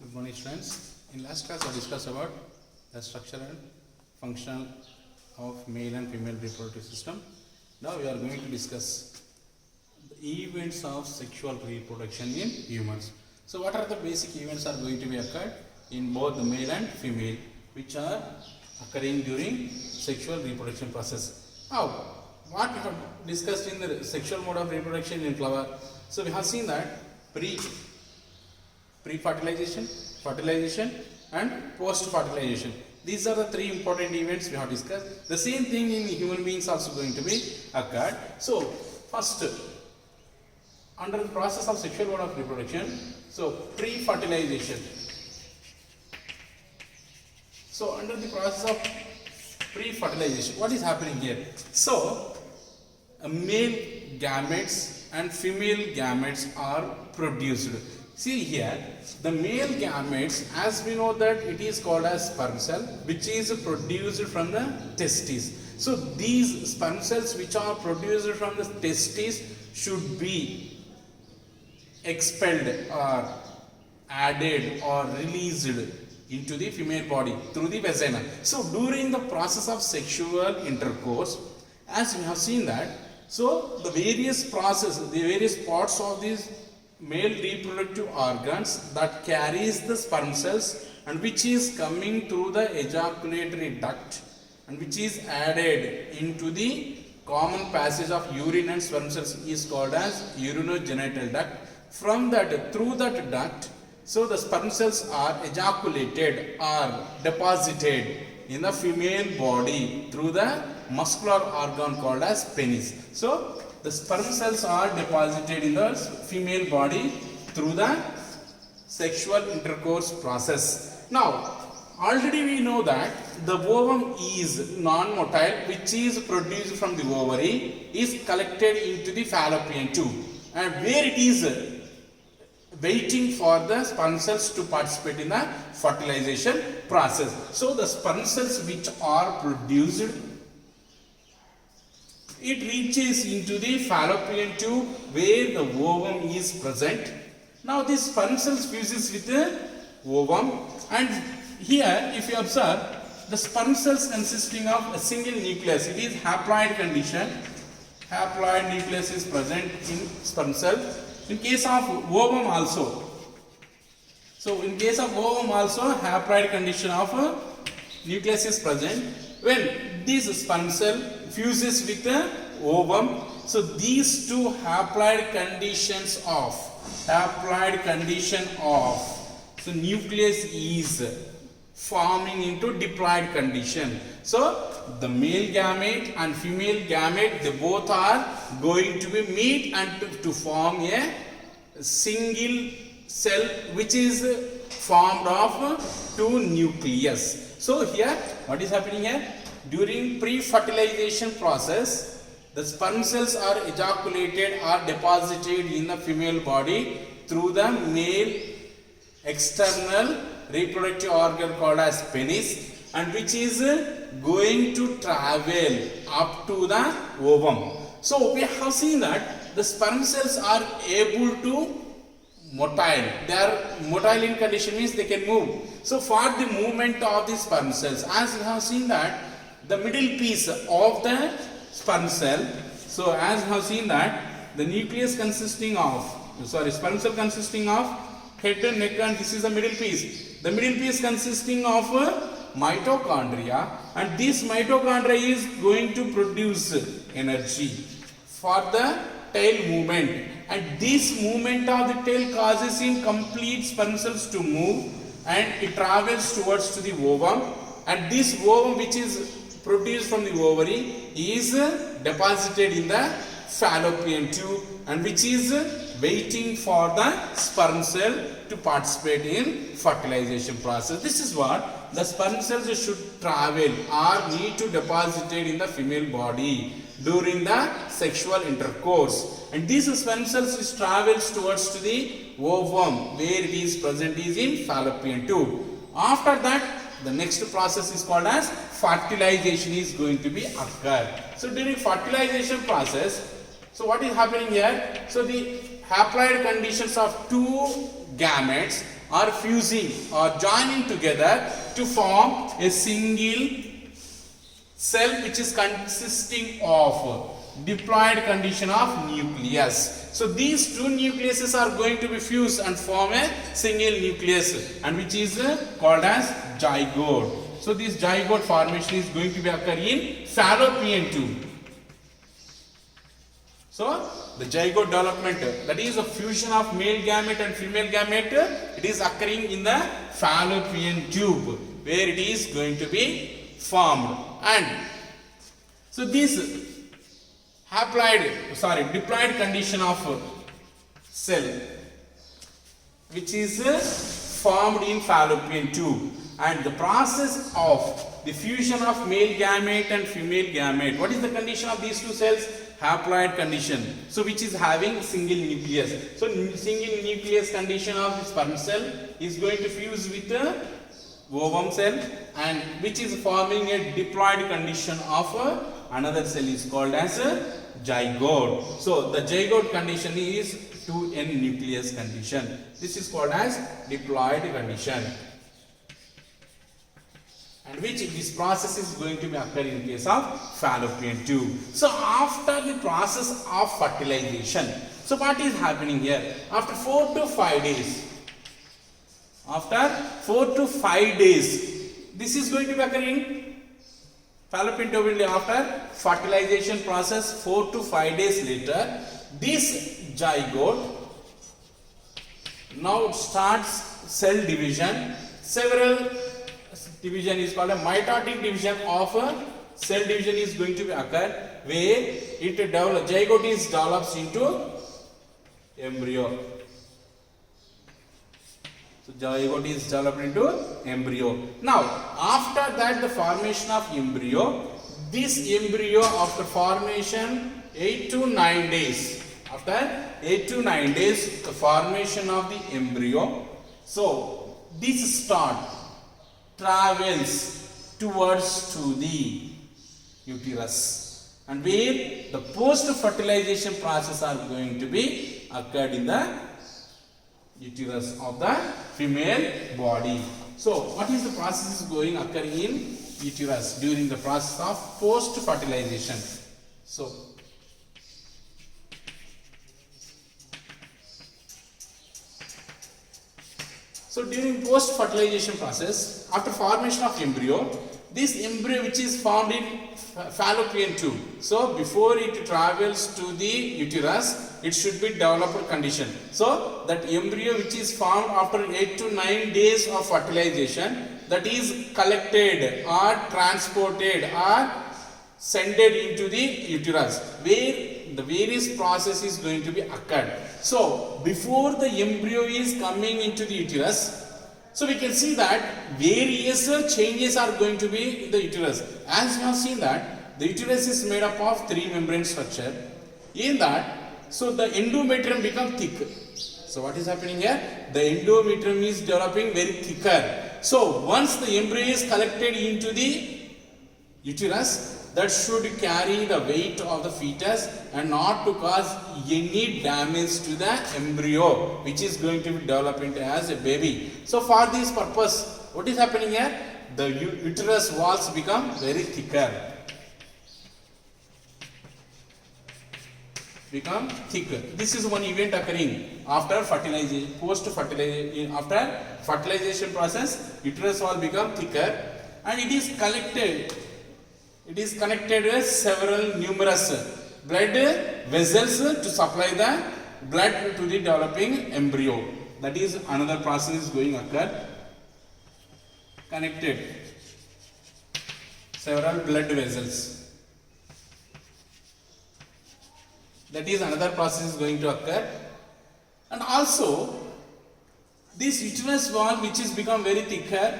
Good morning, students. In last class, I discussed about the structure and function of male and female reproductive system. Now we are going to discuss the events of sexual reproduction in humans. So, what are the basic events are going to be occurred in both the male and female, which are occurring during sexual reproduction process? Now, what we have discussed in the sexual mode of reproduction in flower. So, we have seen that pre-fertilization, fertilization and post-fertilization. These are the three important events we have discussed. The same thing in human beings also going to be occurred. So, first, under the process of sexual mode of reproduction, so pre-fertilization. So, under the process of pre-fertilization, what is happening here? So, male gametes and female gametes are produced. See here, the male gametes, as we know that it is called as sperm cell, which is produced from the testes. So these sperm cells which are produced from the testes should be expelled or added or released into the female body through the vagina. So during the process of sexual intercourse, as we have seen that, so the various processes, the various parts of these male reproductive organs that carries the sperm cells and which is coming through the ejaculatory duct and which is added into the common passage of urine and sperm cells is called as urinogenital duct. From that, through that duct, so the sperm cells are ejaculated or deposited in the female body through the muscular organ called as penis. So the sperm cells are deposited in the female body through the sexual intercourse process. Now, already we know that the ovum is non-motile, which is produced from the ovary, is collected into the fallopian tube, and where it is waiting for the sperm cells to participate in the fertilization process. So, the sperm cells which are produced, it reaches into the fallopian tube where the ovum is present. Now this sperm cells fuses with the ovum, and here if you observe, the sperm cells consisting of a single nucleus, it is haploid condition. Haploid nucleus is present in sperm cell. In case of ovum also. So in case of ovum also, haploid condition of nucleus is present. When this sperm cell fuses with the ovum, so these two haploid condition of so nucleus is forming into diploid condition. So the male gamete and female gamete, they both are going to be meet and to form a single cell which is formed of two nucleus. So here, what is happening here? During pre-fertilization process, the sperm cells are ejaculated or deposited in the female body through the male external reproductive organ called as penis, and which is going to travel up to the ovum. So we have seen that the sperm cells are able to motile. They are motile in condition means they can move. So for the movement of the sperm cells, as we have seen that the middle piece of the sperm cell, so as we have seen that the nucleus consisting of, sperm cell consisting of head and neck, and this is the middle piece. The middle piece consisting of mitochondria, and this mitochondria is going to produce energy for the tail movement, and this movement of the tail causes incomplete sperm cells to move, and it travels towards to the ovum, and this ovum which is produced from the ovary is deposited in the fallopian tube, and which is waiting for the sperm cell to participate in fertilization process. This is what the sperm cells should travel or need to deposit in the female body during the sexual intercourse, and these sperm cells travels towards to the ovum where it is present is in fallopian tube. After that, the next process is called as fertilization is going to be occurred. So during fertilization process, so what is happening here? So the haploid conditions of two gametes are fusing or joining together to form a single cell which is consisting of diploid condition of nucleus. So these two nucleuses are going to be fused and form a single nucleus, and which is called as zygote. So this zygote formation is going to be occur in fallopian tube. So the zygote development, that is a fusion of male gamete and female gamete, it is occurring in the fallopian tube where it is going to be formed. And so this diploid condition of cell which is formed in fallopian tube, and the process of the fusion of male gamete and female gamete, what is the condition of these two cells? Haploid condition, so which is having single nucleus. So single nucleus condition of the sperm cell is going to fuse with the ovum cell, and which is forming a diploid condition of another cell is called as a zygote. So the zygote condition is 2n nucleus condition. This is called as diploid condition, and which this process is going to be occur in case of fallopian tube. So after the process of fertilization, so what is happening here? After 4 to 5 days, this is going to be occurring fallopian tube. After fertilization process, 4 to 5 days later, this zygote now starts cell division. Several division is called a mitotic division of a cell division is going to be occur, where zygote is develops into embryo. So zygote is developed into embryo. Now after that, the formation of embryo, this embryo after formation 8 to 9 days, after 8 to 9 days the formation of the embryo, so this travels towards to the uterus, and where the post fertilization process are going to be occurred in the uterus of the female body. So what is the process is going occur in uterus during the process of post fertilization? So during post fertilization process, after formation of embryo, this embryo which is formed in fallopian tube, so before it travels to the uterus, it should be developed condition. So that embryo which is formed after 8 to 9 days of fertilization, that is collected or transported or sent into the uterus, where the various process is going to be occurred. So before the embryo is coming into the uterus, so we can see that various changes are going to be in the uterus. As you have seen that the uterus is made up of 3 membrane structure. In that, so the endometrium become thick. So what is happening here? The endometrium is developing very thicker. So once the embryo is collected into the uterus, that should carry the weight of the fetus and not to cause any damage to the embryo which is going to be developed into as a baby. So for this purpose, what is happening here? The uterus walls become very thicker. This is one event occurring after fertilization, post-fertilization. After fertilization process, uterus wall become thicker, and it is collected. It is connected with several numerous blood vessels to supply the blood to the developing embryo. That is another process is going occur. Connected several blood vessels. That is another process is going to occur. And also this uterus wall which is become very thicker,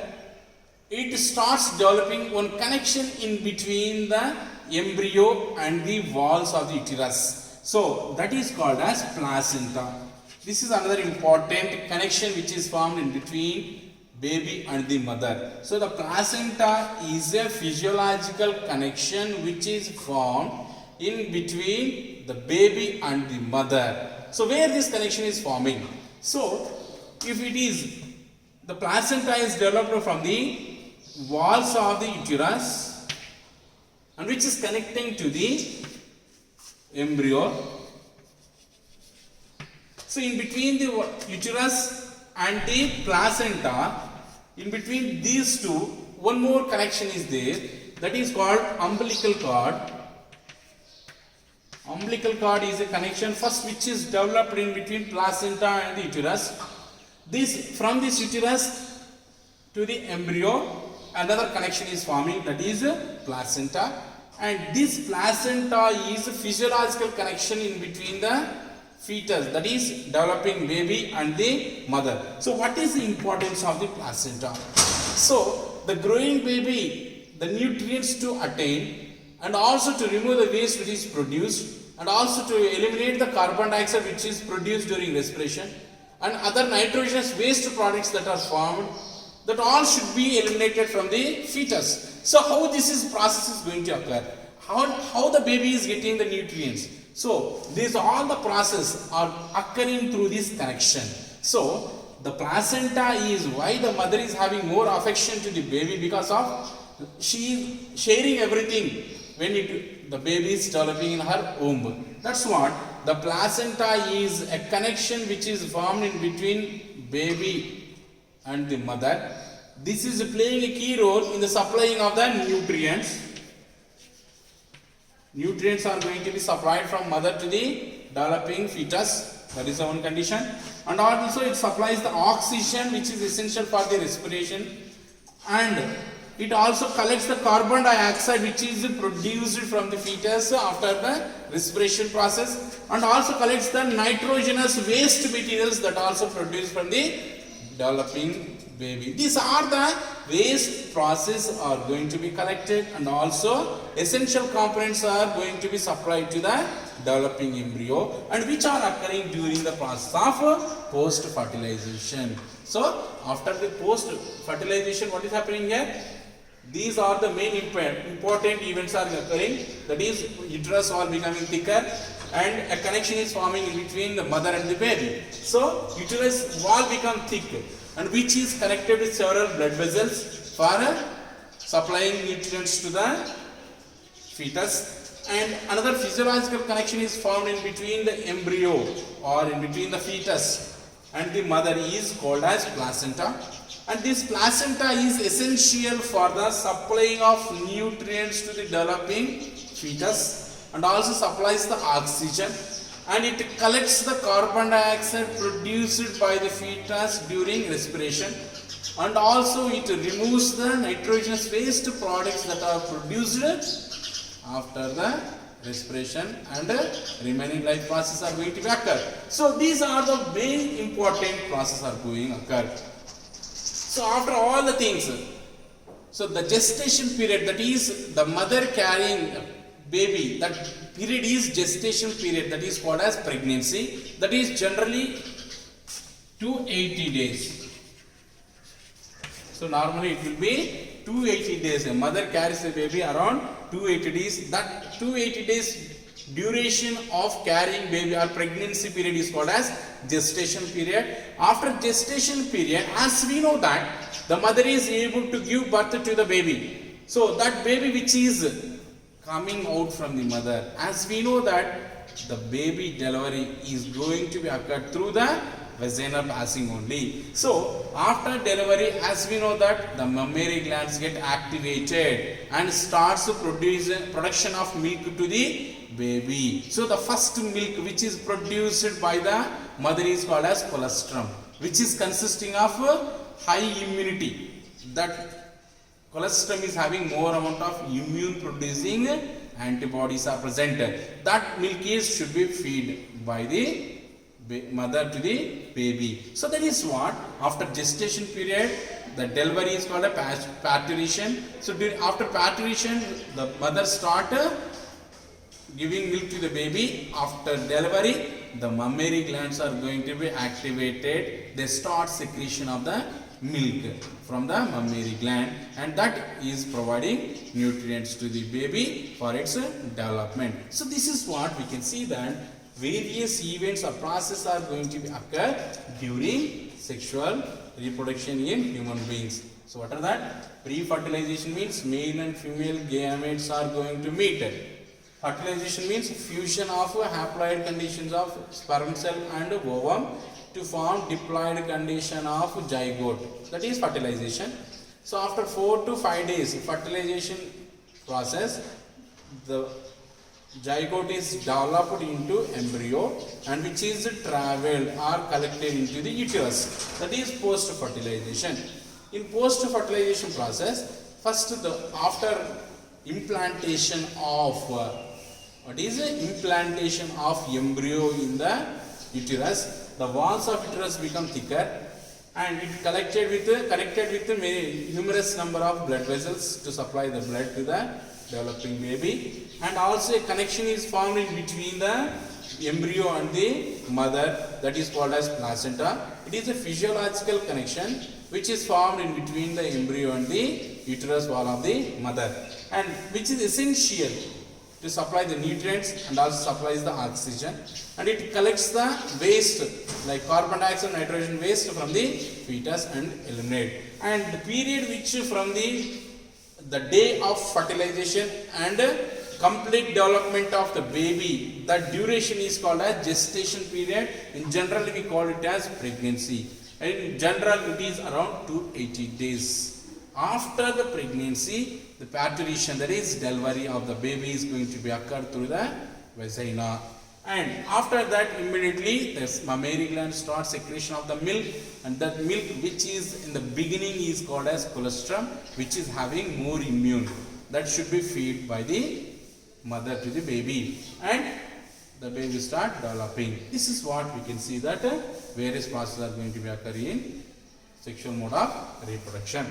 it starts developing one connection in between the embryo and the walls of the uterus. So that is called as placenta. This is another important connection which is formed in between baby and the mother. So the placenta is a physiological connection which is formed in between the baby and the mother. So where this connection is forming? So if it is the placenta is developed from the walls of the uterus and which is connecting to the embryo. So in between the uterus and the placenta, in between these two, one more connection is there, that is called umbilical cord. Umbilical cord is a connection first which is developed in between placenta and the uterus. This from this uterus to the embryo, another connection is forming, that is placenta, and this placenta is a physiological connection in between the fetus, that is developing baby, and the mother. So what is the importance of the placenta? So the growing baby, the nutrients to attain, and also to remove the waste which is produced, and also to eliminate the carbon dioxide which is produced during respiration, and other nitrogenous waste products that are formed, that all should be eliminated from the fetus. So how this process is going to occur? How the baby is getting the nutrients? So these all the process are occurring through this connection. So the placenta is why the mother is having more affection to the baby, because of she is sharing everything when the baby is developing in her womb. That's what the placenta is, a connection which is formed in between baby and the mother. This is playing a key role in the supplying of the nutrients. Nutrients are going to be supplied from mother to the developing fetus. That is the one condition. And also it supplies the oxygen which is essential for the respiration. And it also collects the carbon dioxide which is produced from the fetus after the respiration process. And also collects the nitrogenous waste materials that also produced from the developing baby. These are the waste process are going to be collected, and also essential components are going to be supplied to the developing embryo, and which are occurring during the process of post fertilization. So after the post fertilization, what is happening here? These are the main important events are occurring, that is uterus wall becoming thicker and a connection is forming in between the mother and the baby. So uterus wall become thick, and which is connected with several blood vessels for supplying nutrients to the fetus, and another physiological connection is formed in between the embryo or in between the fetus and the mother is called as placenta. And this placenta is essential for the supplying of nutrients to the developing fetus, and also supplies the oxygen, and it collects the carbon dioxide produced by the fetus during respiration, and also it removes the nitrogenous waste products that are produced after the respiration, and remaining life process are going to occur. So these are the main important processes are going to occur. So after all the things, so the gestation period, that is the mother carrying baby, that period is gestation period, that is called as pregnancy, that is generally 280 days. So normally it will be 280 days. A mother carries a baby around 280 days. That 280 days duration of carrying baby or pregnancy period is called as gestation period. After gestation period, as we know that the mother is able to give birth to the baby. So that baby which is coming out from the mother, as we know that the baby delivery is going to be occurred through the vaginal passing only. So after delivery, as we know that the mammary glands get activated and starts to production of milk to the baby. So the first milk which is produced by the mother is called as colostrum, which is consisting of high immunity. That colostrum is having more amount of immune producing antibodies are present. That milk should be fed by the mother to the baby. So that is what after gestation period, the delivery is called a parturition. So after parturition, the mother start giving milk to the baby. After delivery, the mammary glands are going to be activated. They start secretion of the milk from the mammary gland, and that is providing nutrients to the baby for its development. So this is what we can see, that various events or processes are going to be occur during sexual reproduction in human beings. So what are that? Pre-fertilization means male and female gametes are going to meet. Fertilization means fusion of haploid conditions of sperm cell and ovum to form diploid condition of zygote. That is fertilization. So after 4 to 5 days fertilization process, the zygote is developed into embryo and which is traveled or collected into the uterus. That is post fertilization. In post fertilization process, first after implantation of implantation of embryo in the uterus, the walls of uterus become thicker and it connected with numerous number of blood vessels to supply the blood to the developing baby, and also a connection is formed in between the embryo and the mother, that is called as placenta. It is a physiological connection which is formed in between the embryo and the uterus wall of the mother, and which is essential to supply the nutrients and also supplies the oxygen, and it collects the waste like carbon dioxide, nitrogen waste from the fetus and eliminate. And the period which from the day of fertilization and complete development of the baby, that duration is called as gestation period. In general we call it as pregnancy, and in general it is around 280 days. After the pregnancy, the parturition, that is delivery of the baby, is going to be occurred through the vagina, and after that immediately the mammary gland starts secretion of the milk, and that milk which is in the beginning is called as colostrum, which is having more immune, that should be fed by the mother to the baby, and the baby start developing. This is what we can see that various processes are going to be occurring in sexual mode of reproduction.